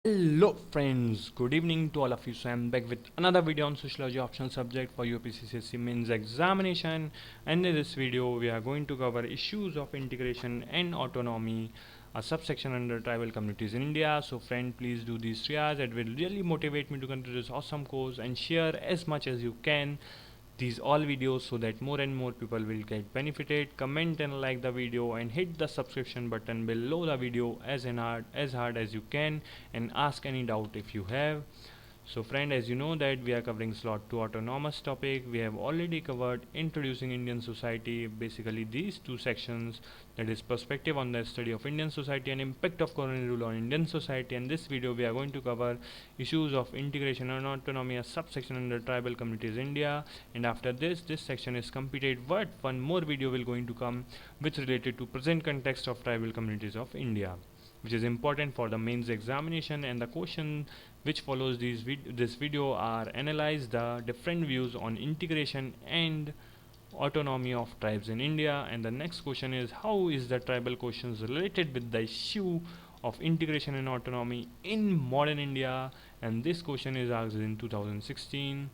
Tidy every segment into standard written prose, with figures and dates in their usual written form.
Hello friends, good evening to all of you. So I'm back with another video on sociology optional subject for UPSC mains examination, and in this video we are going to cover issues of integration and autonomy, a subsection under tribal communities in India. So friend, please do these 3 hours. It will really motivate me to continue this awesome course and share as much as you can these all videos so that more and more people will get benefited. Comment and like the video and hit the subscription button below the video as hard as you can, and ask any doubt if you have. So friend, as you know that we are covering slot 2 autonomous topic. We have already covered introducing Indian society, basically these two sections, that is perspective on the study of Indian society and impact of colonial rule on Indian society. And this video we are going to cover issues of integration and autonomy, a subsection under tribal communities India. And after this section is completed, but one more video will going to come which related to present context of tribal communities of India, which is important for the mains examination. And the question which follows this video are analyze the different views on integration and autonomy of tribes in India. And the next question is, how is the tribal questions related with the issue of integration and autonomy in modern India? And this question is asked in 2016.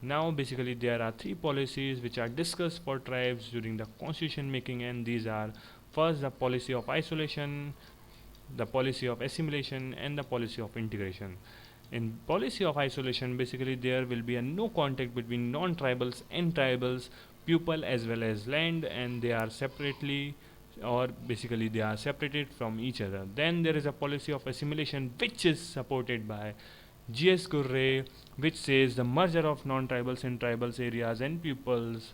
Now basically there are three policies which are discussed for tribes during the constitution making, and these are: first, the policy of isolation, the policy of assimilation, and the policy of integration. In policy of isolation, basically there will be a no contact between non-tribals and tribals, people as well as land, and they are separately, or basically they are separated from each other. Then there is a policy of assimilation which is supported by G.S. Gurre, which says the merger of non-tribals in tribals areas and peoples.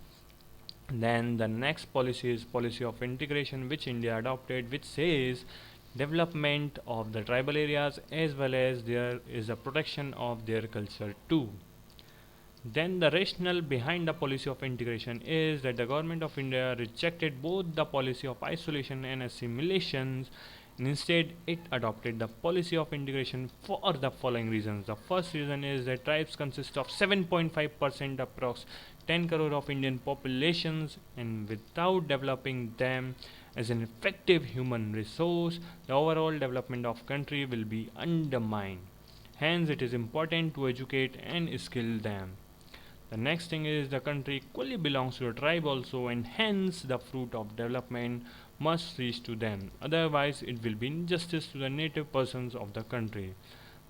Then the next policy is policy of integration, which India adopted, which says development of the tribal areas as well as there is a protection of their culture too. Then the rationale behind the policy of integration is that the government of India rejected both the policy of isolation and assimilations. Instead, it adopted the policy of integration for the following reasons. The first reason is that tribes consist of 7.5% approx 10 crore of Indian populations, and without developing them as an effective human resource, the overall development of country will be undermined. Hence, it is important to educate and skill them. The next thing is the country equally belongs to a tribe also, and hence the fruit of development must reach to them. Otherwise, it will be injustice to the native persons of the country.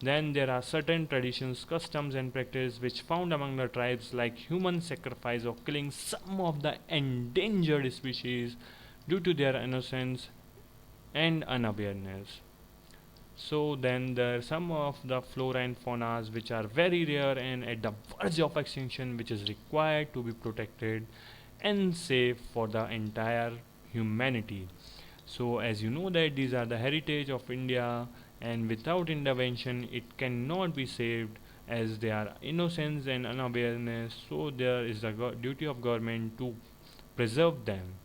Then there are certain traditions, customs, and practices which found among the tribes, like human sacrifice or killing some of the endangered species due to their innocence and unawareness. So then there are some of the flora and faunas which are very rare and at the verge of extinction, which is required to be protected and safe for the entire humanity. So as you know that these are the heritage of India, and without intervention it cannot be saved, as they are innocence and unawareness. So there is the duty of government to preserve them.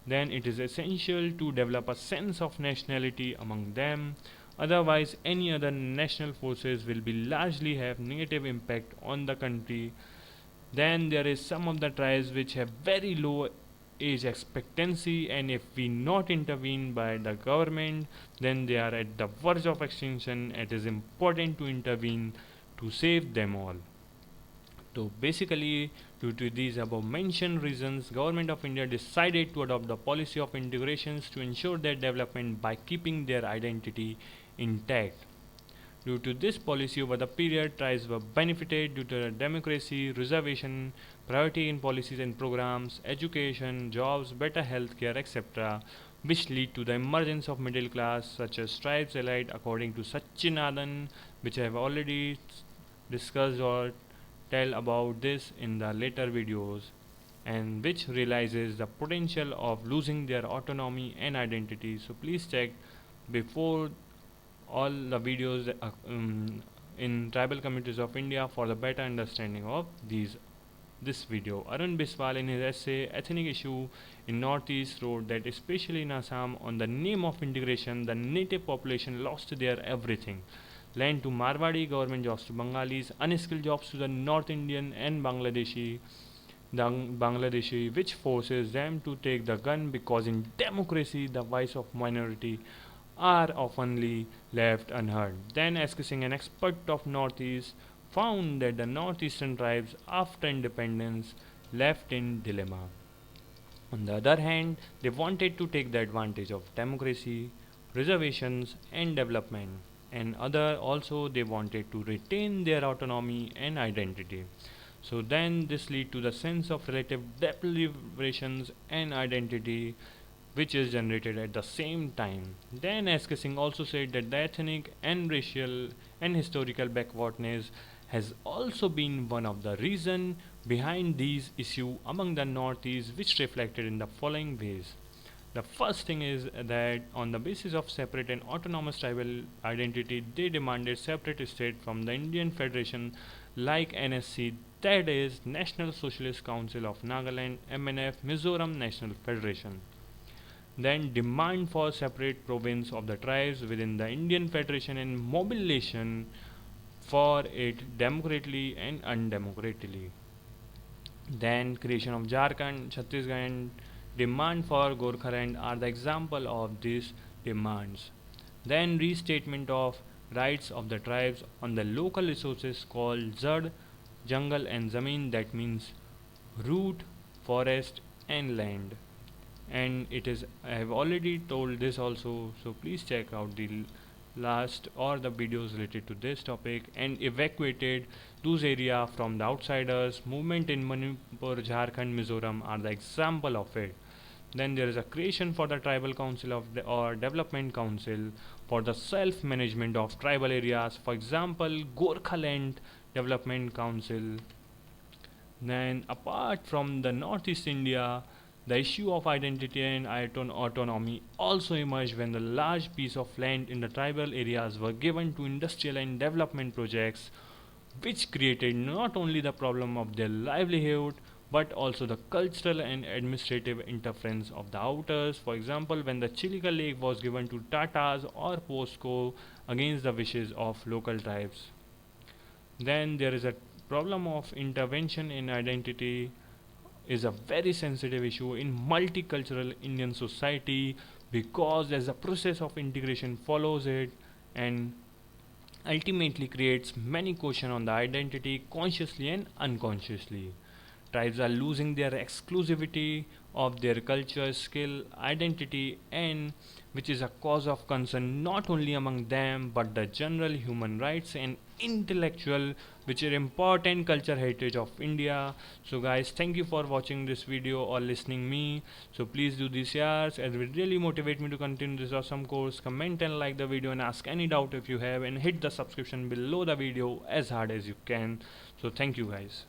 Then it is essential to develop a sense of nationality among them. Otherwise, any other national forces will be largely have negative impact on the country. Then there is some of the tribes which have very low age expectancy, and if we not intervene by the government, then they are at the verge of extinction. It is important to intervene to save them all. So basically, due to these above mentioned reasons, Government of India decided to adopt the policy of integrations to ensure their development by keeping their identity intact. Due to this policy, over the period, tribes were benefited due to democracy, reservation, priority in policies and programs, education, jobs, better healthcare, etc., which lead to the emergence of middle class such as tribes allied, according to Sachinathan, which I have already discussed or tell about this in the later videos, and which realizes the potential of losing their autonomy and identity. So please check before all the videos in tribal communities of India for the better understanding of this video. Arun Biswal in his essay Ethnic Issue in Northeast wrote that especially in Assam, on the name of integration, the native population lost their everything: land to Marwadi, government jobs to Bengalis, unskilled jobs to the North Indian and which forces them to take the gun, because in democracy the voice of minority are oftenly left unheard. Then Eskising, an expert of Northeast, found that the northeastern tribes after independence left in dilemma. On the other hand, they wanted to take the advantage of democracy, reservations, and development. And other also they wanted to retain their autonomy and identity. So then this lead to the sense of relative deprivations and identity which is generated at the same time. Then Eskising also said that the ethnic and racial and historical backwardness has also been one of the reason behind these issues among the Northeast, which reflected in the following ways. The first thing is that on the basis of separate and autonomous tribal identity, they demanded separate state from the Indian Federation like NSC, that is National Socialist Council of Nagaland, MNF, Mizoram National Federation. Then demand for separate province of the tribes within the Indian Federation and mobilization for it democratically and undemocratically. Then creation of Jharkhand, Chhattisgarh and demand for Gorkhaland are the example of these demands. Then restatement of rights of the tribes on the local resources called Zad, jungle and Zameen, that means root, forest and land. And it is, I have already told this also, so please check out the last or the videos related to this topic. And evacuated those area from the outsiders. Movement in Manipur, Jharkhand, Mizoram are the example of it. Then there is a creation for the tribal council of or development council for the self management of tribal areas, for example Gorkhaland development council. Then apart from the northeast India, the issue of identity and autonomy also emerged when the large piece of land in the tribal areas were given to industrial and development projects, which created not only the problem of their livelihood but also the cultural and administrative interference of the outers. For example, when the Chilika Lake was given to Tatas or POSCO against the wishes of local tribes. Then there is a problem of intervention in identity is a very sensitive issue in multicultural Indian society, because as the process of integration follows it and ultimately creates many questions on the identity consciously and unconsciously. Tribes are losing their exclusivity of their culture, skill, identity, and which is a cause of concern not only among them but the general human rights and intellectual, which are important culture heritage of India. So guys, thank you for watching this video or listening me. So please do this, yes, it will really motivate me to continue this awesome course. Comment and like the video and ask any doubt if you have, and hit the subscription below the video as hard as you can. So thank you guys.